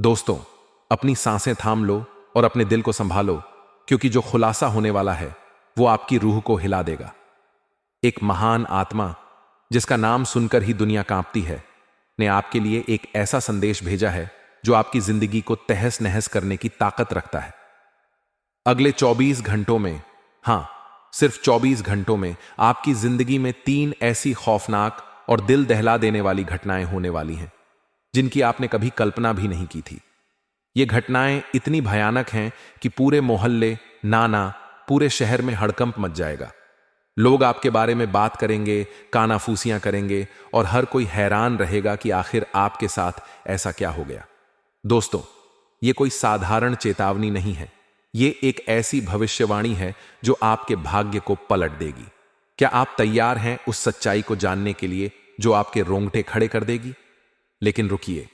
दोस्तों, अपनी सांसें थाम लो और अपने दिल को संभालो, क्योंकि जो खुलासा होने वाला है वो आपकी रूह को हिला देगा। एक महान आत्मा, जिसका नाम सुनकर ही दुनिया कांपती है, ने आपके लिए एक ऐसा संदेश भेजा है जो आपकी जिंदगी को तहस नहस करने की ताकत रखता है। अगले 24 घंटों में, हां, सिर्फ 24 घंटों में आपकी जिंदगी में 3 ऐसी खौफनाक और दिल दहला देने वाली घटनाएं होने वाली हैं जिनकी आपने कभी कल्पना भी नहीं की थी। ये घटनाएं इतनी भयानक हैं कि पूरे मोहल्ले, नाना, पूरे शहर में हड़कंप मच जाएगा। लोग आपके बारे में बात करेंगे, कानाफूसियां करेंगे और हर कोई हैरान रहेगा कि आखिर आपके साथ ऐसा क्या हो गया। दोस्तों, ये कोई साधारण चेतावनी नहीं है। ये एक ऐसी भविष्यवाणी है जो आपके भाग्य को पलट देगी। क्या आप तैयार हैं उस सच्चाई को जानने के लिए जो आपके रोंगटे खड़े कर देगी? लेकिन रुकिए,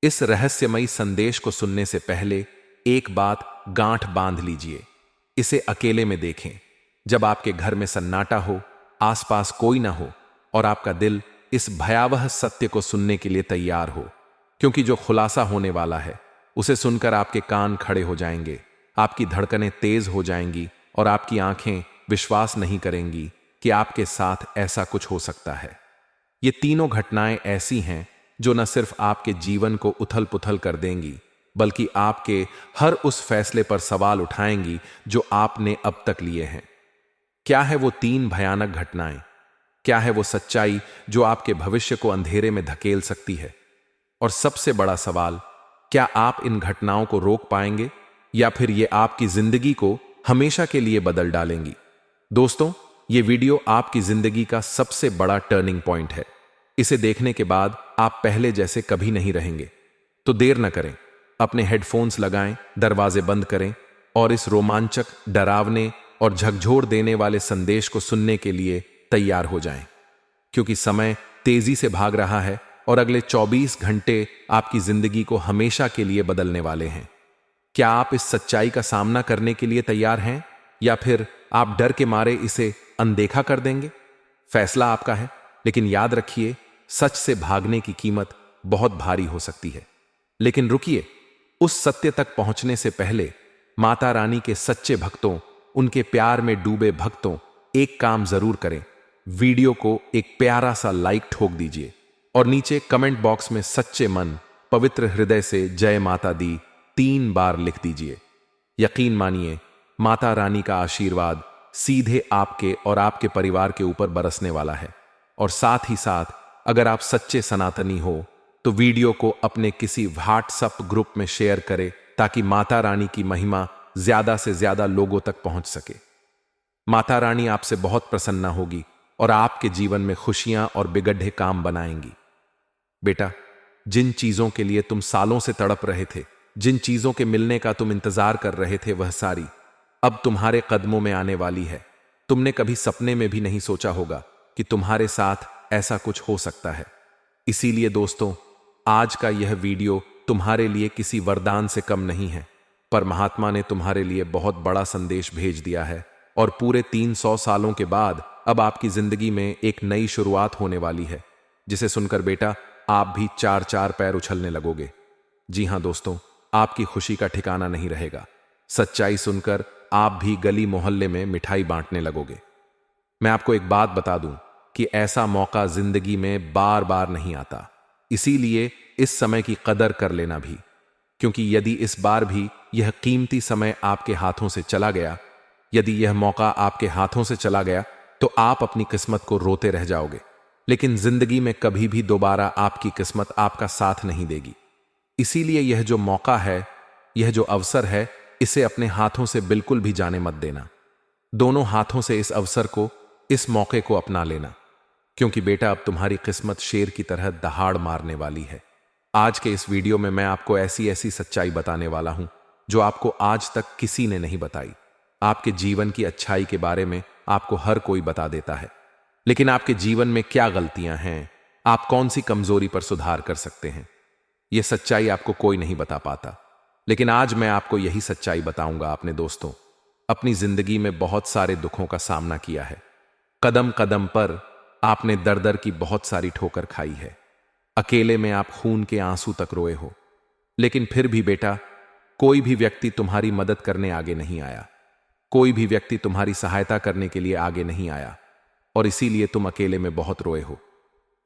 इस रहस्यमयी संदेश को सुनने से पहले एक बात गांठ बांध लीजिए। इसे अकेले में देखें, जब आपके घर में सन्नाटा हो, आसपास कोई ना हो और आपका दिल इस भयावह सत्य को सुनने के लिए तैयार हो, क्योंकि जो खुलासा होने वाला है उसे सुनकर आपके कान खड़े हो जाएंगे, आपकी धड़कनें तेज हो जाएंगी और आपकी आंखें विश्वास नहीं करेंगी कि आपके साथ ऐसा कुछ हो सकता है। ये तीनों घटनाएं ऐसी हैं जो न सिर्फ आपके जीवन को उथल पुथल कर देंगी, बल्कि आपके हर उस फैसले पर सवाल उठाएंगी जो आपने अब तक लिए हैं। क्या है वो 3 भयानक घटनाएं? क्या है वो सच्चाई जो आपके भविष्य को अंधेरे में धकेल सकती है? और सबसे बड़ा सवाल, क्या आप इन घटनाओं को रोक पाएंगे या फिर ये आपकी जिंदगी को हमेशा के लिए बदल डालेंगी? दोस्तों, ये वीडियो आपकी जिंदगी का सबसे बड़ा टर्निंग पॉइंट है। इसे देखने के बाद आप पहले जैसे कभी नहीं रहेंगे। तो देर न करें, अपने हेडफोन्स लगाएं, दरवाजे बंद करें और इस रोमांचक, डरावने और झकझोर देने वाले संदेश को सुनने के लिए तैयार हो जाएं, क्योंकि समय तेजी से भाग रहा है और अगले 24 घंटे आपकी जिंदगी को हमेशा के लिए बदलने वाले हैं। क्या आप इस सच्चाई का सामना करने के लिए तैयार हैं या फिर आप डर के मारे इसे अनदेखा कर देंगे? फैसला आपका है, लेकिन याद रखिए, सच से भागने की कीमत बहुत भारी हो सकती है। लेकिन रुकिए, उस सत्य तक पहुंचने से पहले माता रानी के सच्चे भक्तों, उनके प्यार में डूबे भक्तों, एक काम जरूर करें। वीडियो को एक प्यारा सा लाइक ठोक दीजिए और नीचे कमेंट बॉक्स में सच्चे मन, पवित्र हृदय से जय माता दी 3 बार लिख दीजिए। यकीन मानिए, माता रानी का आशीर्वाद सीधे आपके और आपके परिवार के ऊपर बरसने वाला है। और साथ ही साथ, अगर आप सच्चे सनातनी हो तो वीडियो को अपने किसी व्हाट्सएप ग्रुप में शेयर करें ताकि माता रानी की महिमा ज्यादा से ज्यादा लोगों तक पहुंच सके। माता रानी आपसे बहुत प्रसन्न होगी और आपके जीवन में खुशियां और बिगड़े काम बनाएंगी। बेटा, जिन चीजों के लिए तुम सालों से तड़प रहे थे, जिन चीजों के मिलने का तुम इंतजार कर रहे थे, वह सारी अब तुम्हारे कदमों में आने वाली है। तुमने कभी सपने में भी नहीं सोचा होगा कि तुम्हारे साथ ऐसा कुछ हो सकता है। इसीलिए दोस्तों, आज का यह वीडियो तुम्हारे लिए किसी वरदान से कम नहीं है। परमात्मा ने तुम्हारे लिए बहुत बड़ा संदेश भेज दिया है और पूरे 300 सालों के बाद अब आपकी जिंदगी में एक नई शुरुआत होने वाली है, जिसे सुनकर बेटा आप भी 4-4 पैर उछलने लगोगे। जी हां दोस्तों, आपकी खुशी का ठिकाना नहीं रहेगा। सच्चाई सुनकर आप भी गली मोहल्ले में मिठाई बांटने लगोगे। मैं आपको एक बात बता दूं कि ऐसा मौका जिंदगी में बार बार नहीं आता। इसीलिए इस समय की कदर कर लेना भी, क्योंकि यदि इस बार भी यह कीमती समय आपके हाथों से चला गया, यदि यह मौका आपके हाथों से चला गया, तो आप अपनी किस्मत को रोते रह जाओगे। लेकिन जिंदगी में कभी भी दोबारा आपकी किस्मत आपका साथ नहीं देगी। इसीलिए यह जो मौका है, यह जो अवसर है, इसे अपने हाथों से बिल्कुल भी जाने मत देना। दोनों हाथों से इस अवसर को, इस मौके को अपना लेना, क्योंकि बेटा अब तुम्हारी किस्मत शेर की तरह दहाड़ मारने वाली है। आज के इस वीडियो में मैं आपको ऐसी ऐसी सच्चाई बताने वाला हूं जो आपको आज तक किसी ने नहीं बताई। आपके जीवन की अच्छाई के बारे में आपको हर कोई बता देता है, लेकिन आपके जीवन में क्या गलतियां हैं, आप कौन सी कमजोरी पर सुधार कर सकते हैं, यह सच्चाई आपको कोई नहीं बता पाता। लेकिन आज मैं आपको यही सच्चाई बताऊंगा। अपने दोस्तों, अपनी जिंदगी में बहुत सारे दुखों का सामना किया है। कदम कदम पर आपने दर दर की बहुत सारी ठोकर खाई है। अकेले में आप खून के आंसू तक रोए हो। लेकिन फिर भी बेटा, कोई भी व्यक्ति तुम्हारी मदद करने आगे नहीं आया, कोई भी व्यक्ति तुम्हारी सहायता करने के लिए आगे नहीं आया, और इसीलिए तुम अकेले में बहुत रोए हो।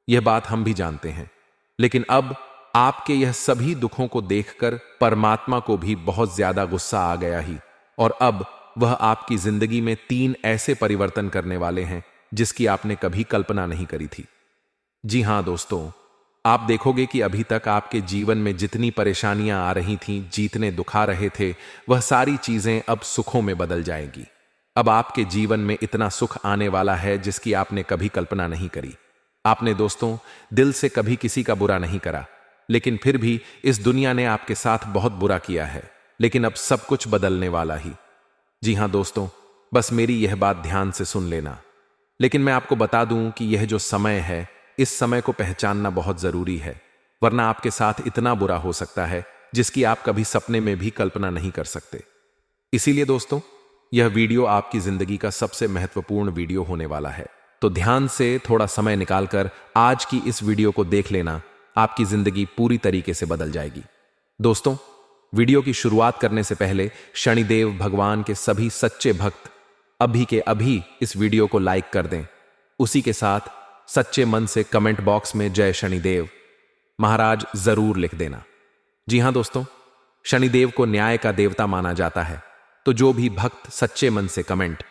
यह बात हम भी जानते हैं, लेकिन अब आपके यह सभी दुखों को देखकर परमात्मा को भी बहुत ज्यादा गुस्सा आ गया ही, और अब वह आपकी जिंदगी में 3 ऐसे परिवर्तन करने वाले हैं जिसकी आपने कभी कल्पना नहीं करी थी। जी हां दोस्तों, आप देखोगे कि अभी तक आपके जीवन में जितनी परेशानियां आ रही थीं, जीतने दुखा रहे थे, वह सारी चीजें अब सुखों में बदल जाएंगी। अब आपके जीवन में इतना सुख आने वाला है जिसकी आपने कभी कल्पना नहीं करी। आपने दोस्तों दिल से कभी किसी का बुरा नहीं करा, लेकिन फिर भी इस दुनिया ने आपके साथ बहुत बुरा किया है, लेकिन अब सब कुछ बदलने वाला ही। जी हां दोस्तों, बस मेरी यह बात ध्यान से सुन लेना। लेकिन मैं आपको बता दूं कि यह जो समय है, इस समय को पहचानना बहुत जरूरी है, वरना आपके साथ इतना बुरा हो सकता है जिसकी आप कभी सपने में भी कल्पना नहीं कर सकते। इसीलिए दोस्तों, यह वीडियो आपकी जिंदगी का सबसे महत्वपूर्ण वीडियो होने वाला है, तो ध्यान से थोड़ा समय निकालकर आज की इस वीडियो को देख लेना। आपकी जिंदगी पूरी तरीके से बदल जाएगी। दोस्तों, वीडियो की शुरुआत करने से पहले शनिदेव भगवान के सभी सच्चे भक्त अभी के अभी इस वीडियो को लाइक कर दें। उसी के साथ सच्चे मन से कमेंट बॉक्स में जय शनिदेव महाराज जरूर लिख देना। जी हां दोस्तों, शनिदेव को न्याय का देवता माना जाता है, तो जो भी भक्त सच्चे मन से कमेंट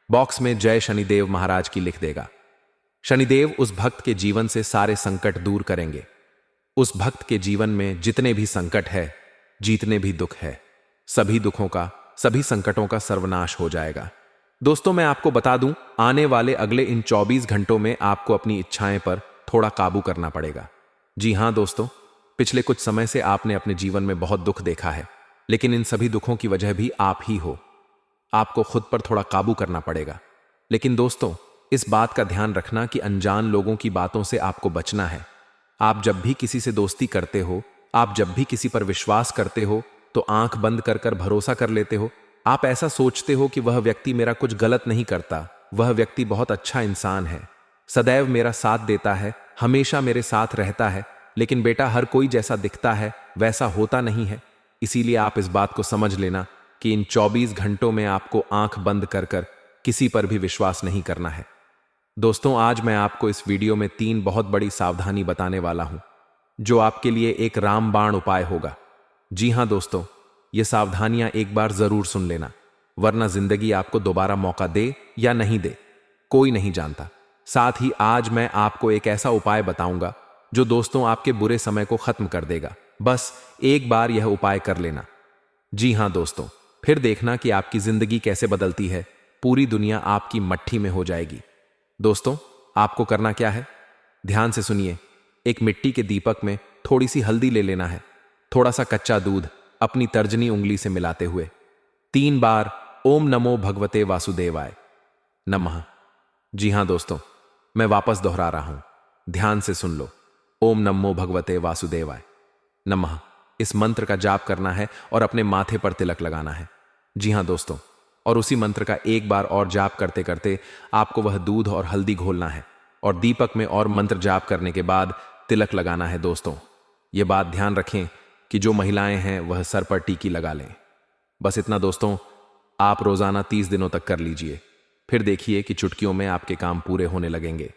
बॉक्स में जय शनिदेव महाराज की लिख देगा, शनिदेव उस भक्त के जीवन से सारे संकट दूर करेंगे। उस भक्त के जीवन में जितने भी संकट है, जितने भी दुख है, सभी दुखों का, सभी संकटों का सर्वनाश हो जाएगा। दोस्तों, मैं आपको बता दूं, आने वाले अगले इन 24 घंटों में आपको अपनी इच्छाएं पर थोड़ा काबू करना पड़ेगा। जी हां दोस्तों, पिछले कुछ समय से आपने अपने जीवन में बहुत दुख देखा है, लेकिन इन सभी दुखों की वजह भी आप ही हो। आपको खुद पर थोड़ा काबू करना पड़ेगा। लेकिन दोस्तों, इस बात का ध्यान रखना कि अनजान लोगों की बातों से आपको बचना है। आप जब भी किसी से दोस्ती करते हो, आप जब भी किसी पर विश्वास करते हो, तो आंख बंद कर कर भरोसा कर लेते हो। आप ऐसा सोचते हो कि वह व्यक्ति मेरा कुछ गलत नहीं करता, वह व्यक्ति बहुत अच्छा इंसान है, सदैव मेरा साथ देता है, हमेशा मेरे साथ रहता है। लेकिन बेटा, हर कोई जैसा दिखता है वैसा होता नहीं है। इसीलिए आप इस बात को समझ लेना कि इन 24 घंटों में आपको आंख बंद कर कर किसी पर भी विश्वास नहीं करना है। दोस्तों, आज मैं आपको इस वीडियो में 3 बहुत बड़ी सावधानी बताने वाला हूं, जो आपके लिए एक रामबाण उपाय होगा। जी हां दोस्तों, ये सावधानियां एक बार जरूर सुन लेना, वरना जिंदगी आपको दोबारा मौका दे या नहीं दे, कोई नहीं जानता। साथ ही आज मैं आपको एक ऐसा उपाय बताऊंगा जो दोस्तों आपके बुरे समय को खत्म कर देगा। बस एक बार यह उपाय कर लेना। जी हां दोस्तों, फिर देखना कि आपकी जिंदगी कैसे बदलती है, पूरी दुनिया आपकी मट्ठी में हो जाएगी। दोस्तों, आपको करना क्या है, ध्यान से सुनिए। एक मिट्टी के दीपक में थोड़ी सी हल्दी ले लेना है, थोड़ा सा कच्चा दूध अपनी तर्जनी उंगली से मिलाते हुए 3 बार ओम नमो भगवते वासुदेवाय नमः। जी हां दोस्तों, मैं वापस दोहरा रहा हूं, ध्यान से सुन लो। ओम नमो भगवते वासुदेवाय नमः, इस मंत्र का जाप करना है और अपने माथे पर तिलक लगाना है। जी हां दोस्तों, और उसी मंत्र का एक बार और जाप करते करते आपको वह दूध और हल्दी घोलना है और दीपक में और मंत्र जाप करने के बाद तिलक लगाना है। दोस्तों, ये बात ध्यान रखें कि जो महिलाएं हैं वह सर पर टीकी लगा लें। बस इतना दोस्तों, आप रोजाना 30 दिनों तक कर लीजिए, फिर देखिए कि चुटकियों में आपके काम पूरे होने लगेंगे।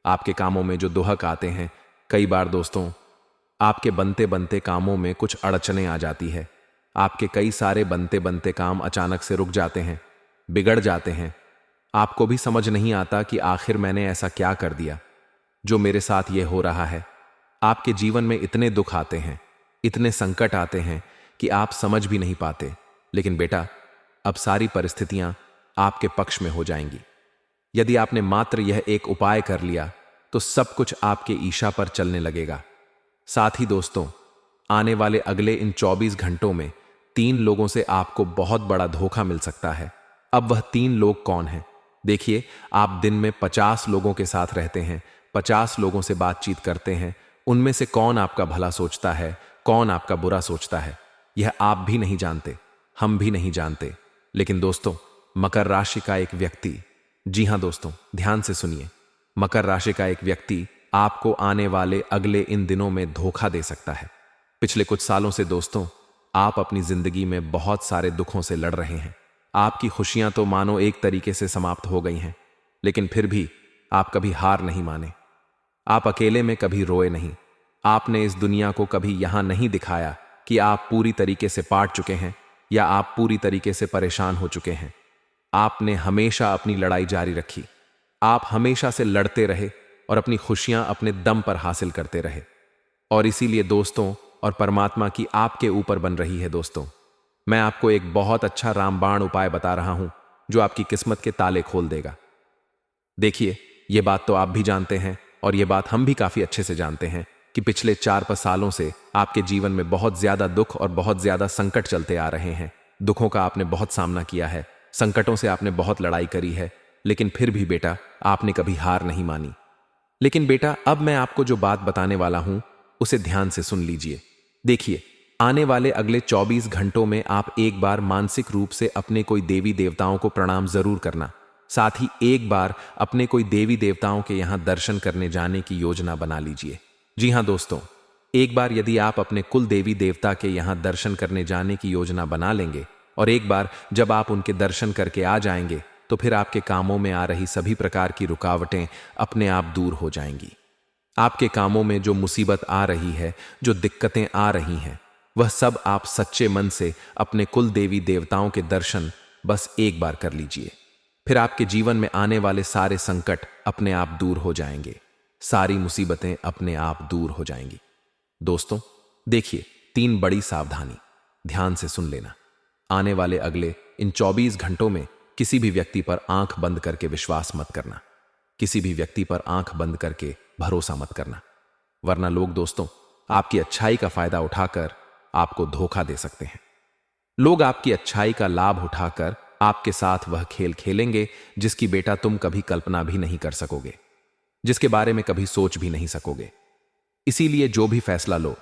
आपके कामों में जो दुहक आते हैं, कई बार दोस्तों आपके बनते बनते कामों में कुछ अड़चने आ जाती है। आपके कई सारे बनते बनते काम अचानक से रुक जाते हैं, बिगड़ जाते हैं। आपको भी समझ नहीं आता कि आखिर मैंने ऐसा क्या कर दिया जो मेरे साथ ये हो रहा है। आपके जीवन में इतने दुख आते हैं, इतने संकट आते हैं कि आप समझ भी नहीं पाते। लेकिन बेटा, अब सारी परिस्थितियां आपके पक्ष में हो जाएंगी। यदि आपने मात्र यह एक उपाय कर लिया तो सब कुछ आपके ईशा पर चलने लगेगा। साथ ही दोस्तों, आने वाले अगले इन 24 घंटों में 3 लोगों से आपको बहुत बड़ा धोखा मिल सकता है। अब वह 3 लोग कौन हैं? देखिए, आप दिन में 50 लोगों के साथ रहते हैं, 50 लोगों से बातचीत करते हैं। उनमें से कौन आपका भला सोचता है, कौन आपका बुरा सोचता है, यह आप भी नहीं जानते, हम भी नहीं जानते। लेकिन दोस्तों, मकर राशि का एक व्यक्ति, जी हां दोस्तों, ध्यान से सुनिए, मकर राशि का एक व्यक्ति आपको आने वाले अगले इन दिनों में धोखा दे सकता है। पिछले कुछ सालों से दोस्तों, आप अपनी जिंदगी में बहुत सारे दुखों से लड़ रहे हैं। आपकी खुशियां तो मानो एक तरीके से समाप्त हो गई हैं, लेकिन फिर भी आप कभी हार नहीं माने। आप अकेले में कभी रोए नहीं। आपने इस दुनिया को कभी यहां नहीं दिखाया कि आप पूरी तरीके से पाट चुके हैं या आप पूरी तरीके से परेशान हो चुके हैं। आपने हमेशा अपनी लड़ाई जारी रखी। आप हमेशा से लड़ते रहे और अपनी खुशियां अपने दम पर हासिल करते रहे। और इसीलिए दोस्तों और परमात्मा की आपके ऊपर बन रही है। दोस्तों, मैं आपको एक बहुत अच्छा रामबाण उपाय बता रहा हूं जो आपकी किस्मत के ताले खोल देगा। देखिए, यह बात तो आप भी जानते हैं और यह बात हम भी काफी अच्छे से जानते हैं कि पिछले 4-5 सालों से आपके जीवन में बहुत ज्यादा दुख और बहुत ज्यादा संकट चलते आ रहे हैं। दुखों का आपने बहुत सामना किया है, संकटों से आपने बहुत लड़ाई करी है, लेकिन फिर भी बेटा आपने कभी हार नहीं मानी। लेकिन बेटा, अब मैं आपको जो बात बताने वाला हूं उसे ध्यान से सुन लीजिए। देखिए, आने वाले अगले 24 घंटों में आप एक बार मानसिक रूप से अपने कोई देवी देवताओं को प्रणाम जरूर करना। साथ ही एक बार अपने कोई देवी देवताओं के यहां दर्शन करने जाने की योजना बना लीजिए। जी हां दोस्तों, एक बार यदि आप अपने कुल देवी देवता के यहां दर्शन करने जाने की योजना बना लेंगे और एक बार जब आप उनके दर्शन करके आ जाएंगे तो फिर आपके कामों में आ रही सभी प्रकार की रुकावटें अपने आप दूर हो जाएंगी। आपके कामों में जो मुसीबत आ रही है, जो दिक्कतें आ रही हैं, वह सब आप सच्चे मन से अपने कुल देवी देवताओं के दर्शन बस एक बार कर लीजिए। फिर आपके जीवन में आने वाले सारे संकट अपने आप दूर हो जाएंगे, सारी मुसीबतें अपने आप दूर हो जाएंगी। दोस्तों, देखिए, 3 बड़ी सावधानी ध्यान से सुन लेना। आने वाले अगले इन 24 घंटों में किसी भी व्यक्ति पर आंख बंद करके विश्वास मत करना। किसी भी व्यक्ति पर आंख बंद करके भरोसा मत करना, वरना लोग दोस्तों आपकी अच्छाई का फायदा उठाकर आपको धोखा दे सकते हैं। लोग आपकी अच्छाई का लाभ उठाकर आपके साथ वह खेल खेलेंगे जिसकी बेटा तुम कभी कल्पना भी नहीं कर सकोगे, जिसके बारे में कभी सोच भी नहीं सकोगे। इसीलिए जो भी फैसला लो,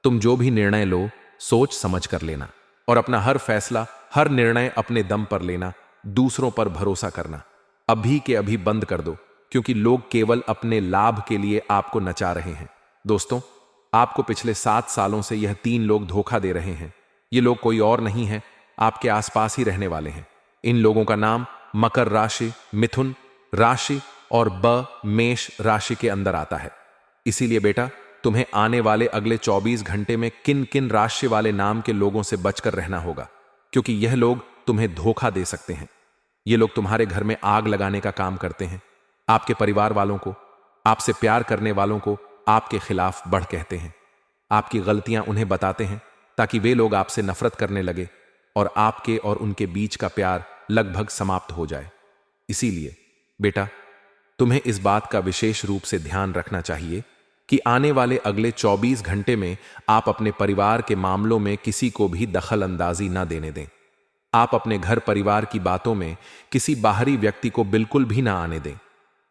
तुम जो भी निर्णय लो, सोच समझ कर लेना और अपना हर फैसला, हर निर्णय अपने दम पर लेना। दूसरों पर भरोसा करना अभी के अभी बंद कर दो, क्योंकि लोग केवल अपने लाभ के लिए आपको नचा रहे हैं। दोस्तों, आपको पिछले 7 सालों से यह 3 लोग धोखा दे रहे हैं। ये लोग कोई और नहीं है, आपके आसपास ही रहने वाले हैं। इन लोगों का नाम मकर राशि, मिथुन राशि और मेष राशि के अंदर आता है। इसीलिए बेटा, तुम्हें आने वाले अगले 24 घंटे में किन किन राशि वाले नाम के लोगों से बचकर रहना होगा, क्योंकि यह लोग तुम्हें धोखा दे सकते हैं। ये लोग तुम्हारे घर में आग लगाने का काम करते हैं। आपके परिवार वालों को, आपसे प्यार करने वालों को आपके खिलाफ बढ़ कहते हैं। आपकी गलतियां उन्हें बताते हैं ताकि वे लोग आपसे नफरत करने लगे और आपके और उनके बीच का प्यार लगभग समाप्त हो जाए। इसीलिए बेटा, तुम्हें इस बात का विशेष रूप से ध्यान रखना चाहिए कि आने वाले अगले 24 घंटे में आप अपने परिवार के मामलों में किसी को भी दखल अंदाजी न देने दें। आप अपने घर परिवार की बातों में किसी बाहरी व्यक्ति को बिल्कुल भी ना आने दें,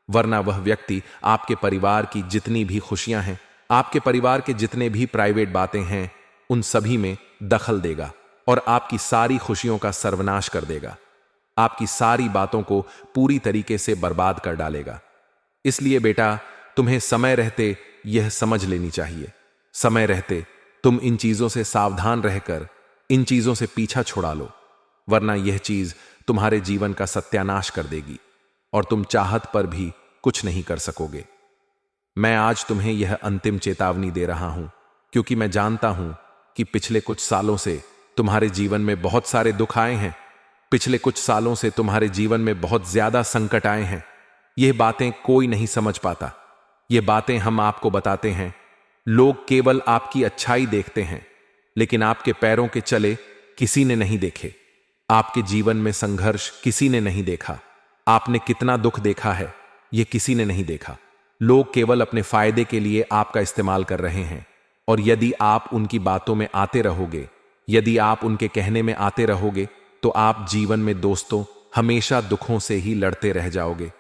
वरना वह व्यक्ति आपके परिवार की जितनी भी खुशियां हैं, आपके परिवार के जितने भी प्राइवेट बातें हैं, उन सभी में दखल देगा और आपकी सारी खुशियों का सर्वनाश कर देगा। आपकी सारी बातों को पूरी तरीके से बर्बाद कर डालेगा। इसलिए बेटा, तुम्हें समय रहते यह समझ लेनी चाहिए। समय रहते तुम इन चीजों से सावधान रहकर इन चीजों से पीछा छुड़ा लो, वरना यह चीज तुम्हारे जीवन का सत्यानाश कर देगी और तुम चाहत पर भी कुछ नहीं कर सकोगे। मैं आज तुम्हें यह अंतिम चेतावनी दे रहा हूं, क्योंकि मैं जानता हूं कि पिछले कुछ सालों से तुम्हारे जीवन में बहुत सारे दुख आए हैं। पिछले कुछ सालों से तुम्हारे जीवन में बहुत ज्यादा संकट आए हैं। यह बातें कोई नहीं समझ पाता। ये बातें हम आपको बताते हैं। लोग केवल आपकी अच्छाई देखते हैं, लेकिन आपके पैरों के चले किसी ने नहीं देखे। आपके जीवन में संघर्ष किसी ने नहीं देखा। आपने कितना दुख देखा है, यह किसी ने नहीं देखा। लोग केवल अपने फायदे के लिए आपका इस्तेमाल कर रहे हैं, और यदि आप उनकी बातों में आते रहोगे, यदि आप उनके कहने में आते रहोगे, तो आप जीवन में दोस्तों हमेशा दुखों से ही लड़ते रह जाओगे।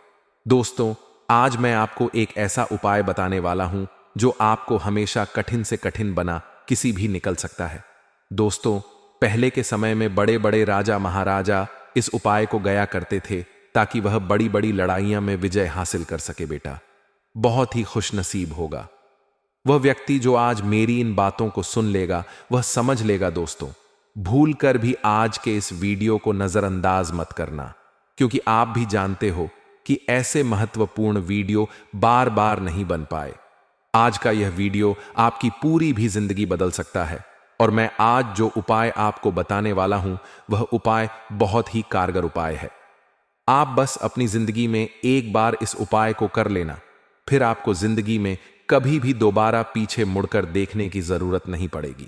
दोस्तों, आज मैं आपको एक ऐसा उपाय बताने वाला हूं जो आपको हमेशा कठिन से कठिन बना किसी भी निकल सकता है। दोस्तों, पहले के समय में बड़े बड़े राजा महाराजा इस उपाय को गया करते थे ताकि वह बड़ी बड़ी लड़ाइयां में विजय हासिल कर सके। बेटा, बहुत ही खुशनसीब होगा वह व्यक्ति जो आज मेरी इन बातों को सुन लेगा वह समझ लेगा दोस्तों, भूल कर भी आज के इस वीडियो को नजरअंदाज मत करना, क्योंकि आप भी जानते हो कि ऐसे महत्वपूर्ण वीडियो बार बार नहीं बन पाए। आज का यह वीडियो आपकी पूरी भी जिंदगी बदल सकता है, और मैं आज जो उपाय आपको बताने वाला हूं वह उपाय बहुत ही कारगर उपाय है। आप बस अपनी जिंदगी में एक बार इस उपाय को कर लेना, फिर आपको जिंदगी में कभी भी दोबारा पीछे मुड़कर देखने की जरूरत नहीं पड़ेगी।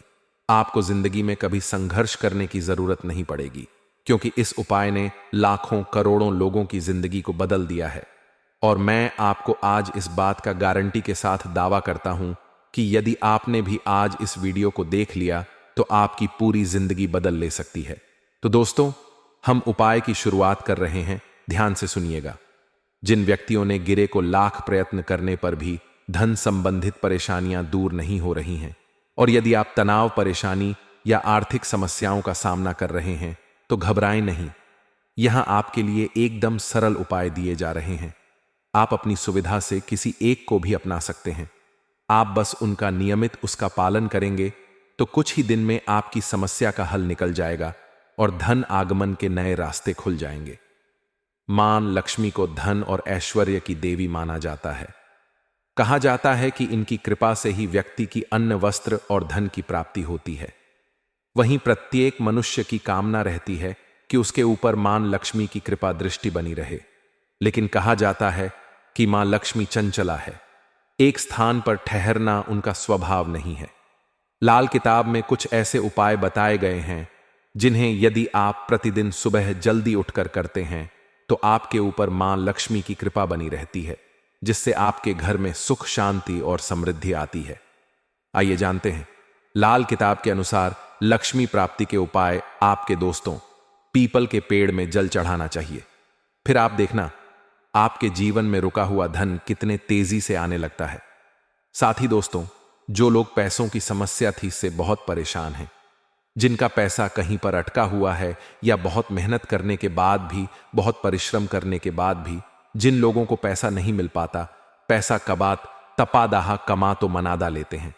आपको जिंदगी में कभी संघर्ष करने की जरूरत नहीं पड़ेगी, क्योंकि इस उपाय ने लाखों करोड़ों लोगों की जिंदगी को बदल दिया है। और मैं आपको आज इस बात का गारंटी के साथ दावा करता हूं कि यदि आपने भी आज इस वीडियो को देख लिया तो आपकी पूरी जिंदगी बदल ले सकती है। तो दोस्तों, हम उपाय की शुरुआत कर रहे हैं, ध्यान से सुनिएगा। जिन व्यक्तियों ने गिरे को लाख प्रयत्न करने पर भी धन संबंधित परेशानियां दूर नहीं हो रही हैं, और यदि आप तनाव, परेशानी या आर्थिक समस्याओं का सामना कर रहे हैं तो घबराएं नहीं। यहां आपके लिए एकदम सरल उपाय दिए जा रहे हैं। आप अपनी सुविधा से किसी एक को भी अपना सकते हैं। आप बस उनका नियमित उसका पालन करेंगे तो कुछ ही दिन में आपकी समस्या का हल निकल जाएगा और धन आगमन के नए रास्ते खुल जाएंगे। मां लक्ष्मी को धन और ऐश्वर्य की देवी माना जाता है। कहा जाता है कि इनकी कृपा से ही व्यक्ति की अन्न, वस्त्र और धन की प्राप्ति होती है। वहीं प्रत्येक मनुष्य की कामना रहती है कि उसके ऊपर मां लक्ष्मी की कृपा दृष्टि बनी रहे, लेकिन कहा जाता है कि मां लक्ष्मी चंचला है, एक स्थान पर ठहरना उनका स्वभाव नहीं है। लाल किताब में कुछ ऐसे उपाय बताए गए हैं जिन्हें यदि आप प्रतिदिन सुबह जल्दी उठकर करते हैं तो आपके ऊपर मां लक्ष्मी की कृपा बनी रहती है, जिससे आपके घर में सुख, शांति और समृद्धि आती है। आइए जानते हैं। लाल किताब के अनुसार लक्ष्मी प्राप्ति के उपाय आपके दोस्तों, पीपल के पेड़ में जल चढ़ाना चाहिए। फिर आप देखना आपके जीवन में रुका हुआ धन कितने तेजी से आने लगता है। साथ ही दोस्तों, जो लोग पैसों की समस्या थी से बहुत परेशान हैं, जिनका पैसा कहीं पर अटका हुआ है या बहुत मेहनत करने के बाद भी, बहुत परिश्रम करने के बाद भी जिन लोगों को पैसा नहीं मिल पाता, पैसा कबात तपादाहा कमा तो मनादा लेते हैं,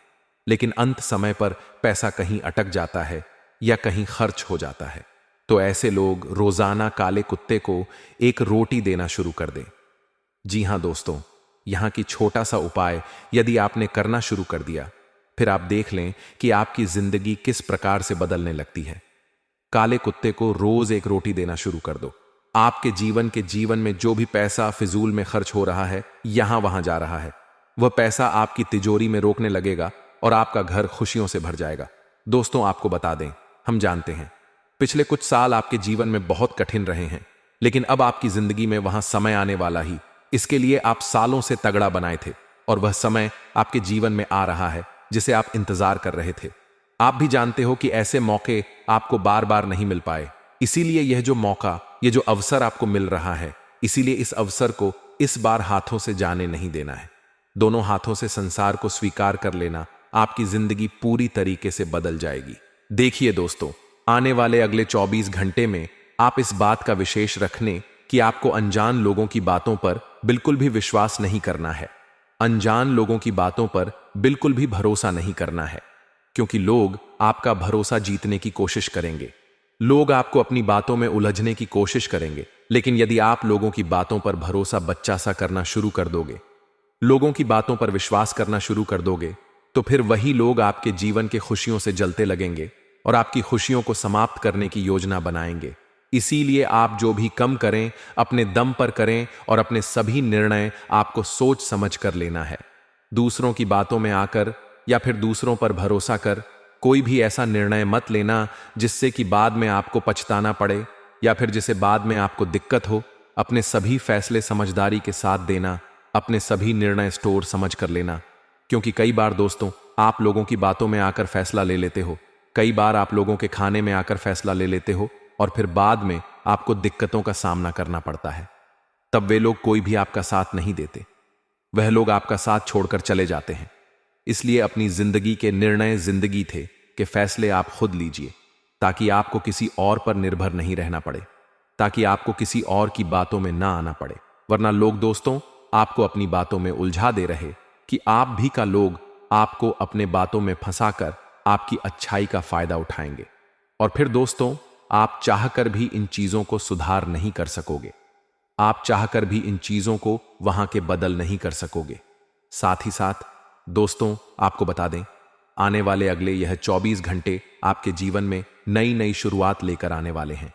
लेकिन अंत समय पर पैसा कहीं अटक जाता है या कहीं खर्च हो जाता है, तो ऐसे लोग रोजाना काले कुत्ते को एक रोटी देना शुरू कर दें। जी हां दोस्तों, यहां की छोटा सा उपाय यदि आपने करना शुरू कर दिया, फिर आप देख लें कि आपकी जिंदगी किस प्रकार से बदलने लगती है। काले कुत्ते को रोज एक रोटी देना शुरू कर दो। आपके जीवन में जो भी पैसा फिजूल में खर्च हो रहा है, यहां वहां जा रहा है, वह पैसा आपकी तिजोरी में रोकने लगेगा और आपका घर खुशियों से भर जाएगा। दोस्तों, आपको बता दें, हम जानते हैं पिछले कुछ साल आपके जीवन में बहुत कठिन रहे हैं, लेकिन अब आपकी जिंदगी में वहां समय आने वाला ही, इसके लिए आप सालों से तगड़ा बनाए थे और वह समय आपके जीवन में आ रहा है जिसे आप इंतजार कर रहे थे। आप भी जानते हो कि ऐसे मौके आपको बार बार नहीं मिल पाए, इसीलिए यह जो मौका, ये जो अवसर आपको मिल रहा है, इसीलिए इस अवसर को इस बार हाथों से जाने नहीं देना है। दोनों हाथों से संसार को स्वीकार कर लेना, आपकी जिंदगी पूरी तरीके से बदल जाएगी। देखिए दोस्तों, आने वाले अगले 24 घंटे में आप इस बात का विशेष रखने कि आपको अनजान लोगों की बातों पर बिल्कुल भी विश्वास नहीं करना है। अनजान लोगों की बातों पर बिल्कुल भी भरोसा नहीं करना है, क्योंकि लोग आपका भरोसा जीतने की कोशिश करेंगे। लोग आपको अपनी बातों में उलझने की कोशिश करेंगे, लेकिन यदि आप लोगों की बातों पर भरोसा बच्चा सा करना शुरू कर दोगे, लोगों की बातों पर विश्वास करना शुरू कर दोगे, तो फिर वही लोग आपके जीवन के खुशियों से जलते लगेंगे और आपकी खुशियों को समाप्त करने की योजना बनाएंगे। इसीलिए आप जो भी कम करें, अपने दम पर करें और अपने सभी निर्णय आपको सोच समझ कर लेना है। दूसरों की बातों में आकर या फिर दूसरों पर भरोसा कर कोई भी ऐसा निर्णय मत लेना जिससे कि बाद में आपको पछताना पड़े या फिर जिसे बाद में आपको दिक्कत हो। अपने सभी फैसले समझदारी के साथ देना, अपने सभी निर्णय स्टोर समझ कर लेना, क्योंकि कई बार दोस्तों आप लोगों की बातों में आकर फैसला ले लेते हो, कई बार आप लोगों के खाने में आकर फैसला ले लेते हो और फिर बाद में आपको दिक्कतों का सामना करना पड़ता है। तब वे लोग कोई भी आपका साथ नहीं देते, वह लोग आपका साथ छोड़कर चले जाते हैं। इसलिए अपनी जिंदगी के निर्णय जिंदगी थे कि फैसले आप खुद लीजिए, ताकि आपको किसी और पर निर्भर नहीं रहना पड़े, ताकि आपको किसी और की बातों में ना आना पड़े। वरना लोग दोस्तों आपको अपनी बातों में उलझा दे रहे कि आप भी का लोग आपको अपने बातों में फंसाकर आपकी अच्छाई का फायदा उठाएंगे। और फिर दोस्तों, आप चाहकर भी इन चीजों को सुधार नहीं कर सकोगे। आप चाहकर भी इन चीजों को वहां के बदल नहीं कर सकोगे। साथ ही साथ दोस्तों, आपको बता दें, आने वाले अगले यह 24 घंटे आपके जीवन में नई नई शुरुआत लेकर आने वाले हैं।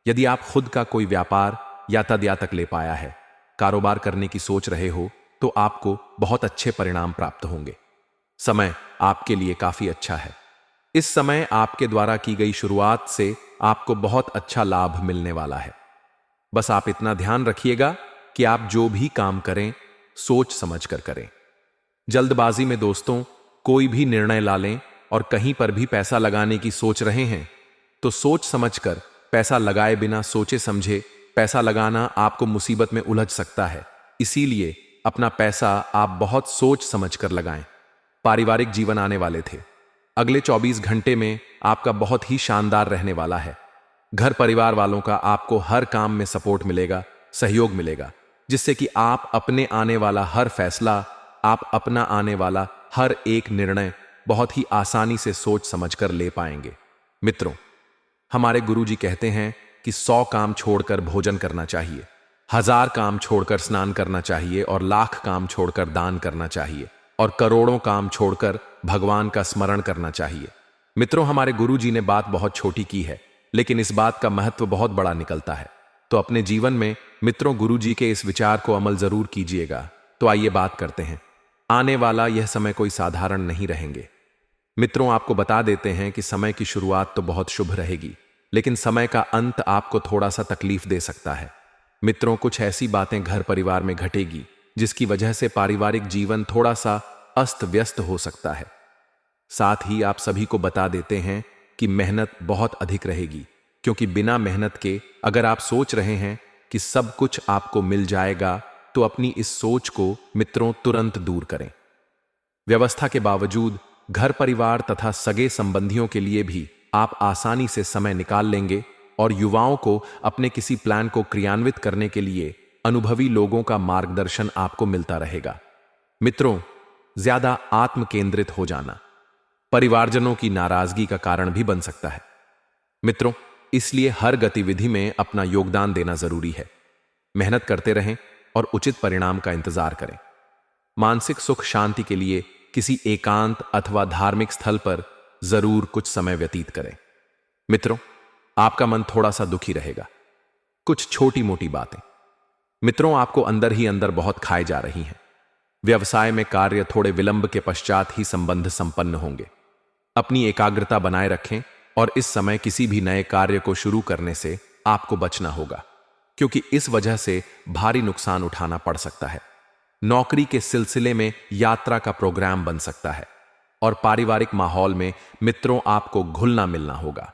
यदि आप खुद का कोई व्यापार या तक ले पाया है, कारोबार करने की सोच रहे हो, तो आपको बहुत अच्छे परिणाम प्राप्त होंगे। समय आपके लिए काफी अच्छा है। इस समय आपके द्वारा की गई शुरुआत से आपको बहुत अच्छा लाभ मिलने वाला है। बस आप इतना ध्यान रखिएगा कि आप जो भी काम करें, सोच समझ कर करें। जल्दबाजी में दोस्तों कोई भी निर्णय ला लें और कहीं पर भी पैसा लगाने की सोच रहे हैं, तो सोच समझकर पैसा लगाए बिना सोचे समझे पैसा लगाना आपको मुसीबत में उलझ सकता है। इसीलिए अपना पैसा आप बहुत सोच समझकर लगाएं। पारिवारिक जीवन आने वाले थे। अगले 24 घंटे में आपका बहुत ही शानदार रहने वाला है। घर परिवार वालों का आपको हर काम में सपोर्ट मिलेगा, सहयोग मिलेगा, जिससे कि आप अपने आने वाला हर फैसला, आप अपना आने वाला हर एक निर्णय बहुत ही आसानी से सोच समझकर ले पाएंगे। मित्रों, हमारे गुरुजी कहते हैं कि 100 काम छोड़कर भोजन करना चाहिए, 1000 काम छोड़कर स्नान करना चाहिए, और लाख काम छोड़कर दान करना चाहिए, और करोड़ों काम छोड़कर भगवान का स्मरण करना चाहिए। मित्रों, हमारे गुरुजी ने बात बहुत छोटी की है, लेकिन इस बात का महत्व बहुत बड़ा निकलता है। तो अपने जीवन में मित्रों गुरुजी के इस विचार को अमल जरूर कीजिएगा। तो आइए बात करते हैं। आने वाला यह समय कोई साधारण नहीं रहेंगे। मित्रों, आपको बता देते हैं कि समय की शुरुआत तो बहुत शुभ रहेगी, लेकिन समय का अंत आपको थोड़ा सा तकलीफ दे सकता है। मित्रों, कुछ ऐसी बातें घर परिवार में घटेगी जिसकी वजह से पारिवारिक जीवन थोड़ा सा अस्त व्यस्त हो सकता है। साथ ही आप सभी को बता देते हैं कि मेहनत बहुत अधिक रहेगी, क्योंकि बिना मेहनत के अगर आप सोच रहे हैं कि सब कुछ आपको मिल जाएगा, तो अपनी इस सोच को मित्रों तुरंत दूर करें। व्यवस्था के बावजूद घर परिवार तथा सगे संबंधियों के लिए भी आप आसानी से समय निकाल लेंगे, और युवाओं को अपने किसी प्लान को क्रियान्वित करने के लिए अनुभवी लोगों का मार्गदर्शन आपको मिलता रहेगा। मित्रों, ज्यादा आत्म केंद्रित हो जाना परिवारजनों की नाराजगी का कारण भी बन सकता है। मित्रों, इसलिए हर गतिविधि में अपना योगदान देना जरूरी है। मेहनत करते रहें और उचित परिणाम का इंतजार करें। मानसिक सुख शांति के लिए किसी एकांत अथवा धार्मिक स्थल पर जरूर कुछ समय व्यतीत करें। मित्रों, आपका मन थोड़ा सा दुखी रहेगा। कुछ छोटी मोटी बातें मित्रों आपको अंदर ही अंदर बहुत खाए जा रही हैं। व्यवसाय में कार्य थोड़े विलंब के पश्चात ही संबंध संपन्न होंगे। अपनी एकाग्रता बनाए रखें, और इस समय किसी भी नए कार्य को शुरू करने से आपको बचना होगा, क्योंकि इस वजह से भारी नुकसान उठाना पड़ सकता है। नौकरी के सिलसिले में यात्रा का प्रोग्राम बन सकता है, और पारिवारिक माहौल में मित्रों आपको घुलना मिलना होगा।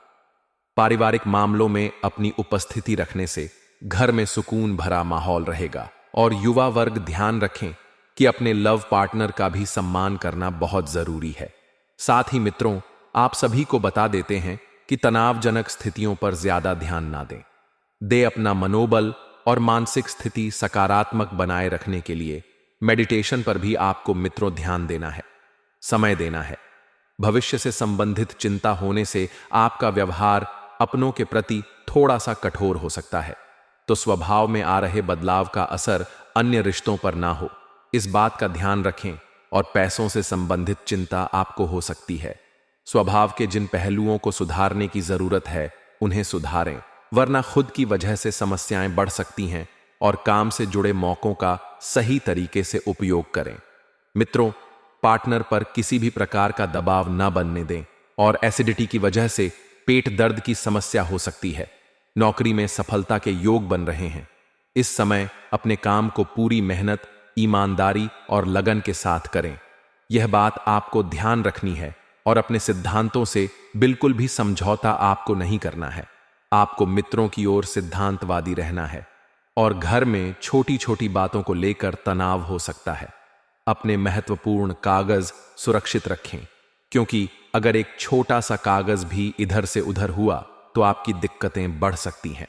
पारिवारिक मामलों में अपनी उपस्थिति रखने से घर में सुकून भरा माहौल रहेगा। और युवा वर्ग ध्यान रखें कि अपने लव पार्टनर का भी सम्मान करना बहुत जरूरी है। साथ ही मित्रों, आप सभी को बता देते हैं कि तनावजनक स्थितियों पर ज्यादा ध्यान ना दें। अपना मनोबल और मानसिक स्थिति सकारात्मक बनाए रखने के लिए मेडिटेशन पर भी आपको मित्रों ध्यान देना है, समय देना है। भविष्य से संबंधित चिंता होने से आपका व्यवहार अपनों के प्रति थोड़ा सा कठोर हो सकता है, तो स्वभाव में आ रहे बदलाव का असर अन्य रिश्तों पर ना हो, इस बात का ध्यान रखें। और पैसों से संबंधित चिंता आपको हो सकती है। स्वभाव के जिन पहलुओं को सुधारने की जरूरत है उन्हें सुधारें, वरना खुद की वजह से समस्याएं बढ़ सकती हैं। और काम से जुड़े मौकों का सही तरीके से उपयोग करें। मित्रों, पार्टनर पर किसी भी प्रकार का दबाव न बनने दें, और एसिडिटी की वजह से पेट दर्द की समस्या हो सकती है। नौकरी में सफलता के योग बन रहे हैं। इस समय अपने काम को पूरी मेहनत, ईमानदारी और लगन के साथ करें। यह बात आपको ध्यान रखनी है, और अपने सिद्धांतों से बिल्कुल भी समझौता आपको नहीं करना है। आपको मित्रों की ओर सिद्धांतवादी रहना है, और घर में छोटी छोटी बातों को लेकर तनाव हो सकता है। अपने महत्वपूर्ण कागज सुरक्षित रखें, क्योंकि अगर एक छोटा सा कागज भी इधर से उधर हुआ तो आपकी दिक्कतें बढ़ सकती हैं।